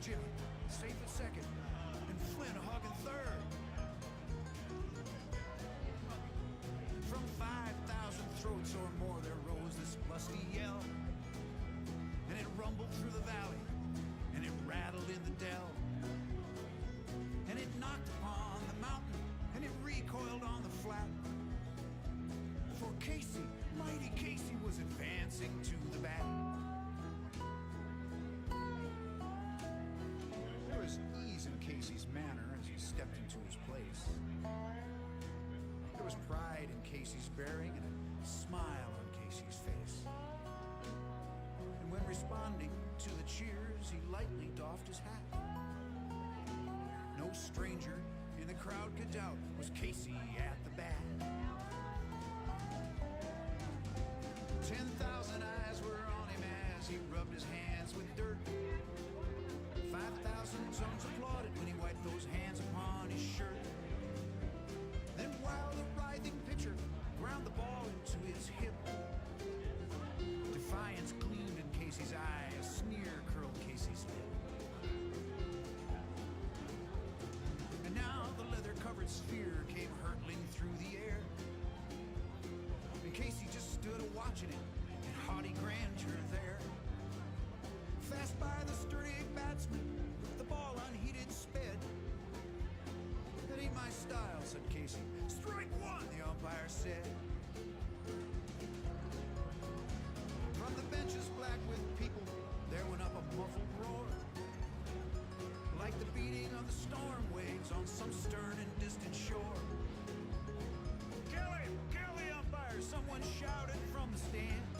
Jimmy safe at second, and Flynn hugging third. From 5,000 throats or more there rose this lusty yell, and it rumbled through the valley, and it rattled in the dell, and it knocked upon the mountain, and it recoiled on the flat. For Casey, mighty Casey, was advancing to the bat. There was ease in Casey's manner as he stepped into his place. There was pride in Casey's bearing and a smile on Casey's face. And when responding to the cheers, he lightly doffed his hat. No stranger in the crowd could doubt was Casey at the bat. 10,000 eyes were on him as he rubbed his hands with dirt. 5,000 tongues applauded when he wiped those hands upon his shirt. Then while the writhing pitcher ground the ball into his hip, defiance gleamed in Casey's eye, a sneer curled Casey's lip. And now the leather-covered sphere came hurtling through the air, and Casey just stood watching it in haughty grandeur there. Fast by the sturdy batsman, the ball unheeded sped. That ain't my style, said Casey. Strike one, the umpire said. From the benches black with people, there went up a muffled roar, like the beating of the storm waves on some stern and distant shore. Kill the umpire, someone shouted from the stands.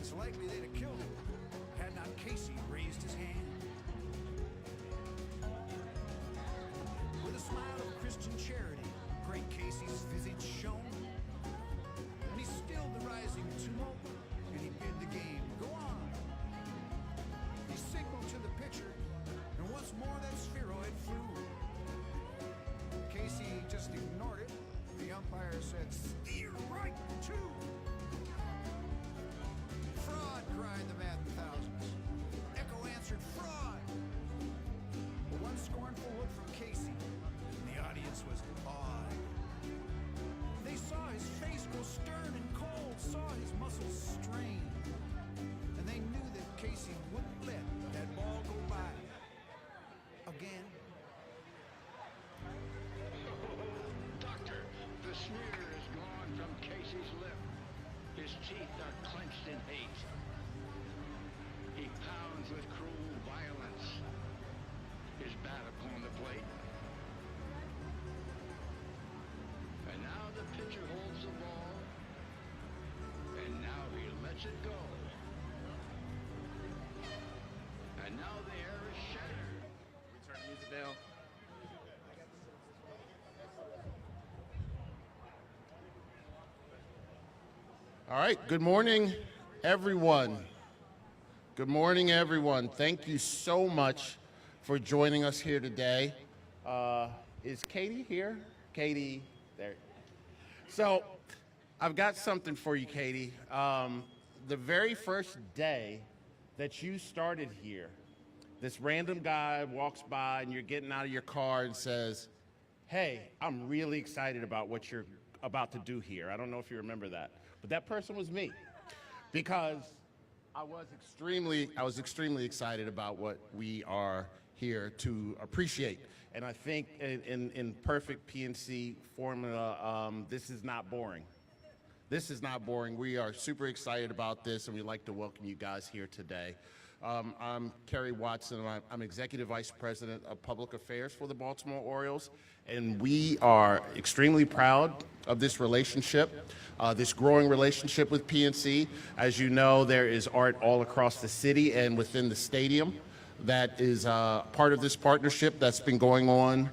It's likely they'd have killed him had not Casey raised his hand. With a smile of Christian charity, great Casey's visage shone, and he stilled the rising tumult, and he bid the game go on. He signaled to the pitcher, and once more that spheroid flew. Casey just ignored it. The umpire said, "Steer right two." "Fraud," cried the maddened thousands. Echo answered, "Fraud." But one scornful look from Casey, and the audience was awed. They saw his face grow stern and cold, saw his muscles strain, and they knew that Casey wouldn't let that ball go by again. Doctor, the sneer is gone from Casey's lip. His teeth are clenched in hate. He pounds with cruel violence, his bat upon the plate. And now the pitcher holds the ball, and now he lets it go. And now the air is shattered. We turn the music down. All right, good morning, everyone. Good morning, everyone. Thank you so much for joining us here today. Is Katey here? Katey, there. So, I've got something for you, Katey. The very first day that you started here, this random guy walks by and you're getting out of your car and says, "Hey, I'm really excited about what you're about to do here." I don't know if you remember that. But that person was me, because I was extremely excited about what we are here to appreciate. And I think in perfect PNC formula, this is not boring. This is not boring. We are super excited about this, and we'd like to welcome you guys here today. I'm Kerry Watson. I'm Executive Vice President of Public Affairs for the Baltimore Orioles, and we are extremely proud of this relationship, this growing relationship with PNC. As you know, there is art all across the city and within the stadium that is part of this partnership that's been going on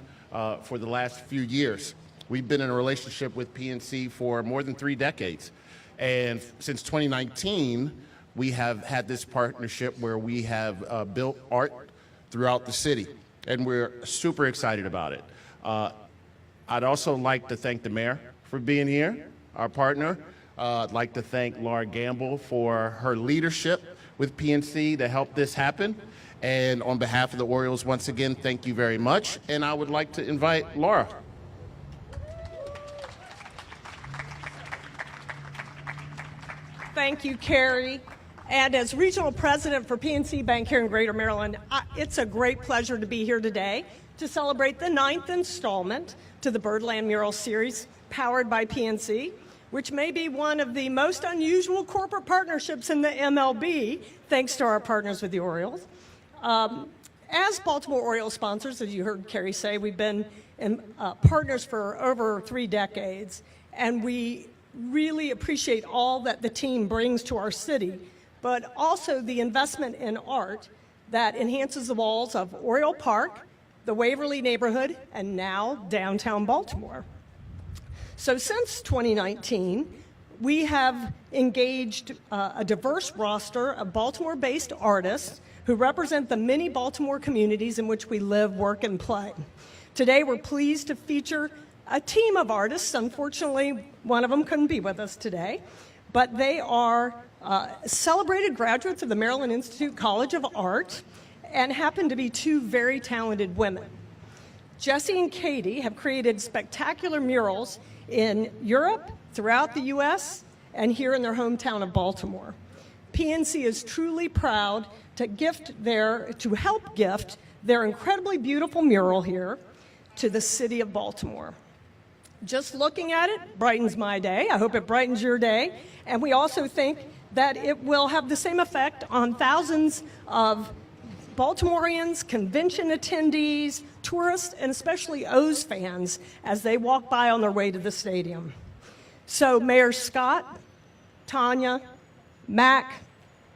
for the last few years. We've been in a relationship with PNC for more than 3 decades, and since 2019, we have had this partnership where we have built art throughout the city, and we're super excited about it. I'd also like to thank the mayor for being here, our partner. I'd like to thank Laura Gamble for her leadership with PNC to help this happen. And on behalf of the Orioles, once again, thank you very much. And I would like to invite Laura. Thank you, Carrie. And as regional president for PNC Bank here in Greater Maryland, it's a great pleasure to be here today to celebrate the 9th installment to the Birdland Mural series powered by PNC, which may be one of the most unusual corporate partnerships in the MLB, thanks to our partners with the Orioles. As Baltimore Orioles sponsors, as you heard Carrie say, we've been partners for over 3 decades, and we really appreciate all that the team brings to our city, but also the investment in art that enhances the walls of Orioles Park, the Waverly neighborhood, and now downtown Baltimore. So since 2019, we have engaged a diverse roster of Baltimore-based artists who represent the many Baltimore communities in which we live, work, and play. Today, we're pleased to feature a team of artists. Unfortunately, one of them couldn't be with us today, but they are celebrated graduates of the Maryland Institute College of Art and happen to be 2 very talented women. Jessie and Katey have created spectacular murals in Europe, throughout the U.S., and here in their hometown of Baltimore. PNC is truly proud to help gift their incredibly beautiful mural here to the city of Baltimore. Just looking at it brightens my day. I hope it brightens your day. And we also think that it will have the same effect on thousands of Baltimoreans, convention attendees, tourists, and especially O's fans as they walk by on their way to the stadium. So Mayor Scott, Tanya, Mac,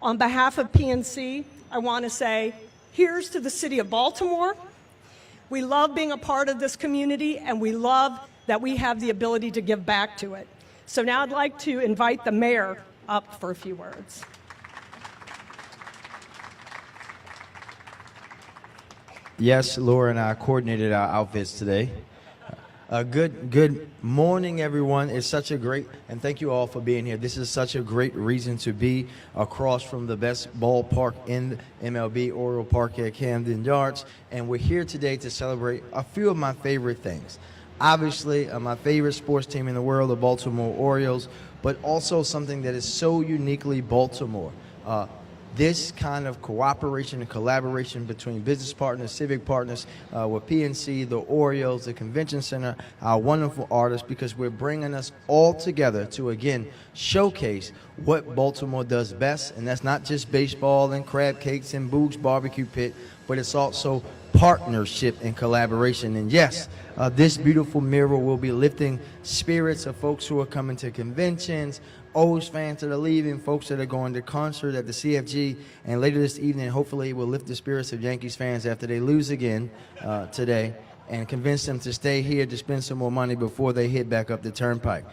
on behalf of PNC, I want to say, here's to the city of Baltimore. We love being a part of this community, and we love that we have the ability to give back to it. So now I'd like to invite the mayor up for a few words. Yes, Laura and I coordinated our outfits today. Good morning, everyone. It's such a great, and thank you all for being here. This is such a great reason to be across from the best ballpark in MLB, Orioles Park at Camden Yards. And we're here today to celebrate a few of my favorite things. Obviously, my favorite sports team in the world, the Baltimore Orioles, but also something that is so uniquely Baltimore. This kind of cooperation and collaboration between business partners, civic partners, with PNC, the Orioles, the Convention Center, our wonderful artists, because we're bringing us all together to, again, showcase what Baltimore does best. And that's not just baseball and crab cakes and Boog's barbecue pit, but it's also partnership and collaboration. And yes, this beautiful mural will be lifting spirits of folks who are coming to conventions, O's fans that are leaving, folks that are going to concert at the CFG, and later this evening, hopefully, we'll lift the spirits of Yankees fans after they lose again today and convince them to stay here to spend some more money before they hit back up the turnpike.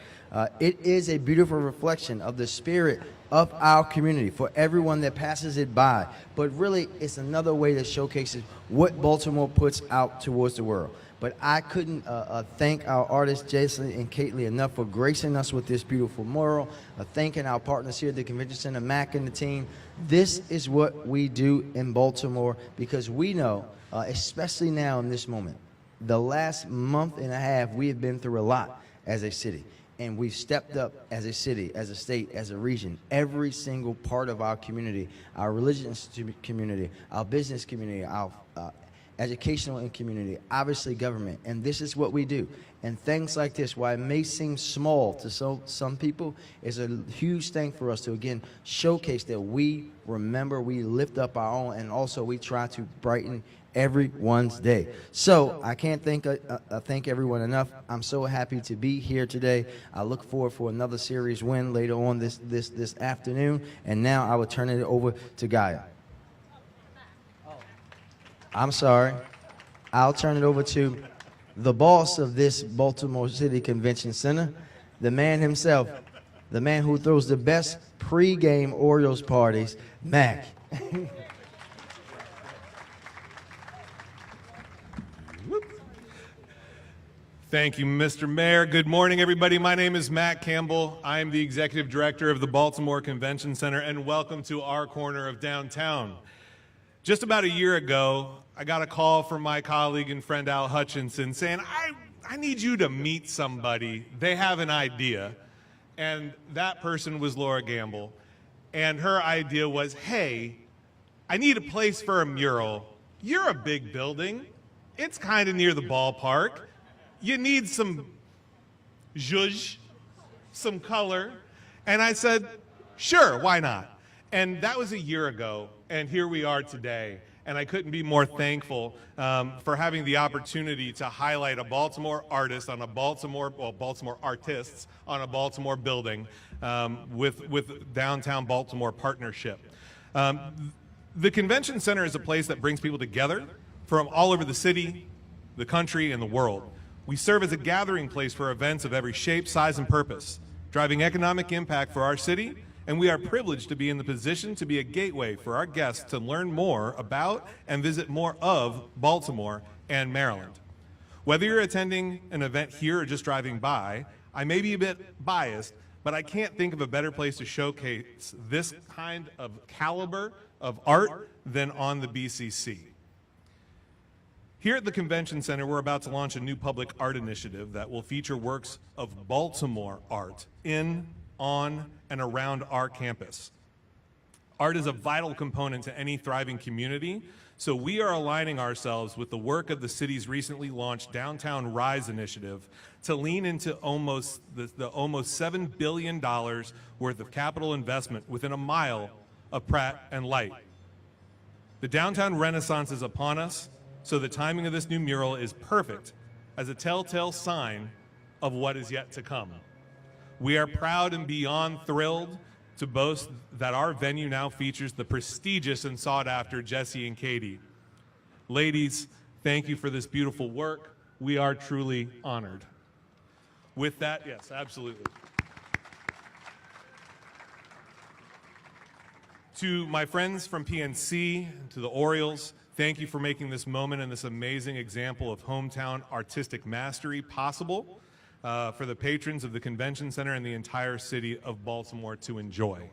It is a beautiful reflection of the spirit of our community for everyone that passes it by, but really, it's another way that showcases what Baltimore puts out towards the world. But I couldn't thank our artists, Jessie and Katey, enough for gracing us with this beautiful mural, thanking our partners here at the Convention Center, Mac and the team. This is what we do in Baltimore because we know, especially now in this moment, the last month and a half, we have been through a lot as a city. And we've stepped up as a city, as a state, as a region, every single part of our community, our religious community, our business community, our educational community, obviously government, and this is what we do. And things like this, while it may seem small to some people, is a huge thing for us to, again, showcase that we remember, we lift up our own, and also we try to brighten everyone's day. So I can't thank everyone enough. I'm so happy to be here today. I look forward for another series win later on this afternoon, and now I will turn it over to Gaia. I'm sorry. I'll turn it over to the boss of this Baltimore City Convention Center, the man himself, the man who throws the best pre-game Orioles parties, Mac. Thank you, Mr. Mayor. Good morning, everybody. My name is Matt Campbell. I am the Executive Director of the Baltimore Convention Center, and welcome to our corner of downtown. Just about a year ago, I got a call from my colleague and friend Al Hutchinson saying, I need you to meet somebody. They have an idea. And that person was Laura Gamble. And her idea was, hey, I need a place for a mural. You're a big building. It's kind of near the ballpark. You need some zhuzh, some color. And I said, sure, why not? And that was a year ago, and here we are today. And I couldn't be more thankful for having the opportunity to highlight a Baltimore artist on a Baltimore artists on a Baltimore building with Downtown Baltimore Partnership. The Convention Center is a place that brings people together from all over the city, the country, and the world. We serve as a gathering place for events of every shape, size, and purpose, driving economic impact for our city, and we are privileged to be in the position to be a gateway for our guests to learn more about and visit more of Baltimore and Maryland. Whether you're attending an event here or just driving by, I may be a bit biased, but I can't think of a better place to showcase this kind of caliber of art than on the BCC. Here at the Convention Center, we're about to launch a new public art initiative that will feature works of Baltimore art in, on, and around our campus. Art is a vital component to any thriving community, so we are aligning ourselves with the work of the city's recently launched Downtown Rise initiative to lean into the almost $7 billion worth of capital investment within a mile of Pratt and Light. The downtown renaissance is upon us, so the timing of this new mural is perfect as a telltale sign of what is yet to come. We are proud and beyond thrilled to boast that our venue now features the prestigious and sought-after Jessie and Katey. Ladies, thank you for this beautiful work. We are truly honored. With that, yes, absolutely. To my friends from PNC, to the Orioles, thank you for making this moment and this amazing example of hometown artistic mastery possible for the patrons of the Convention Center and the entire city of Baltimore to enjoy.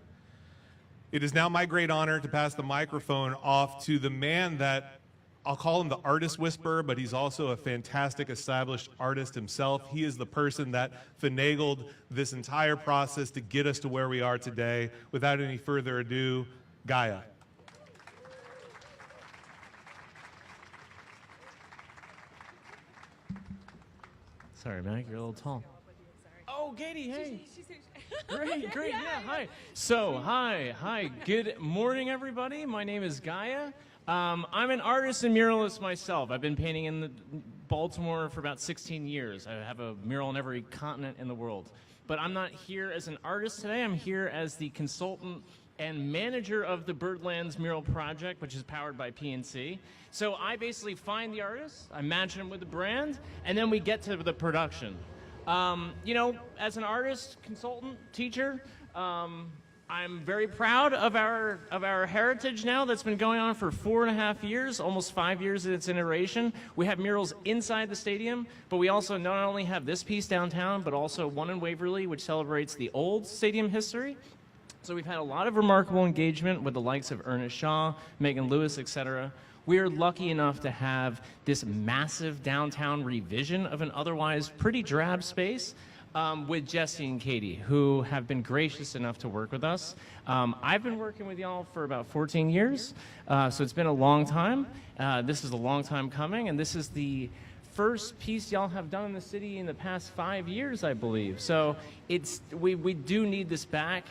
It is now my great honor to pass the microphone off to the man that, I'll call him the artist whisperer, but he's also a fantastic established artist himself. He is the person that finagled this entire process to get us to where we are today. Without any further ado, Gaia. Sorry, Mac, you're a little tall. Oh, Katey, hey. Great, yeah, hi. So, hi, good morning, everybody. My name is Gaia. I'm an artist and muralist myself. I've been painting in Baltimore for about 16 years. I have a mural on every continent in the world. But I'm not here as an artist today. I'm here as the consultant and manager of the Birdland Mural project, which is powered by PNC. So I basically find the artist, I match him with the brand, and then we get to the production. You know, as an artist, consultant, teacher, I'm very proud of our heritage now that's been going on for 4.5 years, almost 5 years in its iteration. We have murals inside the stadium, but we also not only have this piece downtown, but also one in Waverly, which celebrates the old stadium history. So we've had a lot of remarkable engagement with the likes of Ernest Shaw, Megan Lewis, etc. We are lucky enough to have this massive downtown revision of an otherwise pretty drab space with Jessie and Katey, who have been gracious enough to work with us. I've been working with y'all for about 14 years, so it's been a long time. This is a long time coming, and this is the first piece y'all have done in the city in the past 5 years, I believe. So we do need this back.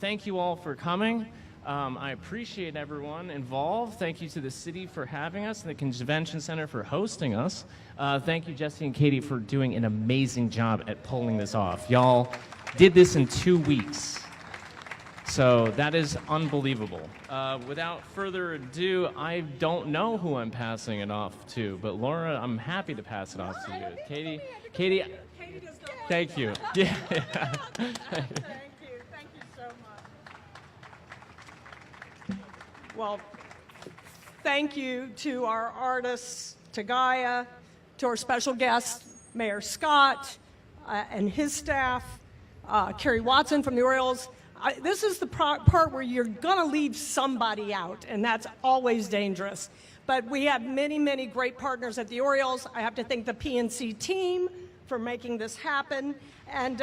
Thank you all for coming. I appreciate everyone involved. Thank you to the city for having us and the Convention Center for hosting us. Thank you, Jessie and Katey, for doing an amazing job at pulling this off. Y'all did this in 2 weeks. So that is unbelievable. Without further ado, I don't know who I'm passing it off to, but Laura, I'm happy to pass it off to you. Katey, thank you. Yeah. Thank you so much. Well, thank you to our artists, to Gaia, to our special guest, Mayor Scott, and his staff, Kerry Watson from the Orioles. This is the part where you're going to leave somebody out, and that's always dangerous. But we have many, many great partners at the Orioles. I have to thank the PNC team for making this happen, and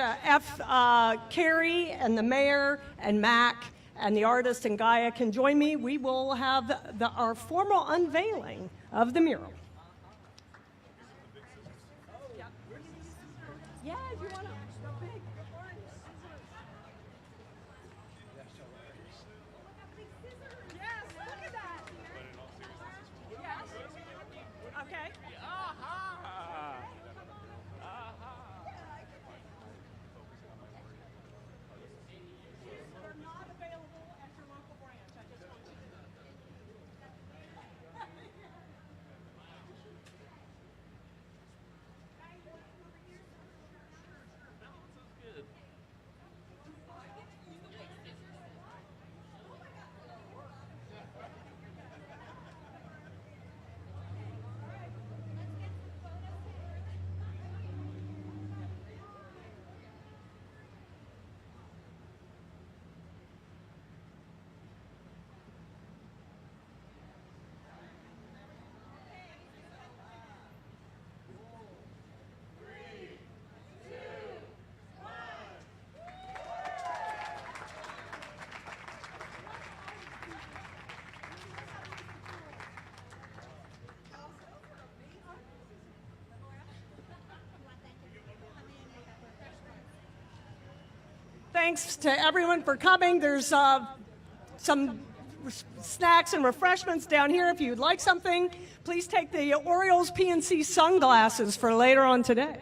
Carrie and the mayor and Mac and the artist and Gaia can join me. We will have our formal unveiling of the mural. Yeah, if you want a big one. Yes, look at that. Yes. Okay. They're not available at your local branch. I just want you to know. Thanks to everyone for coming. There's some snacks and refreshments down here. If you'd like something, please take the Orioles PNC sunglasses for later on today.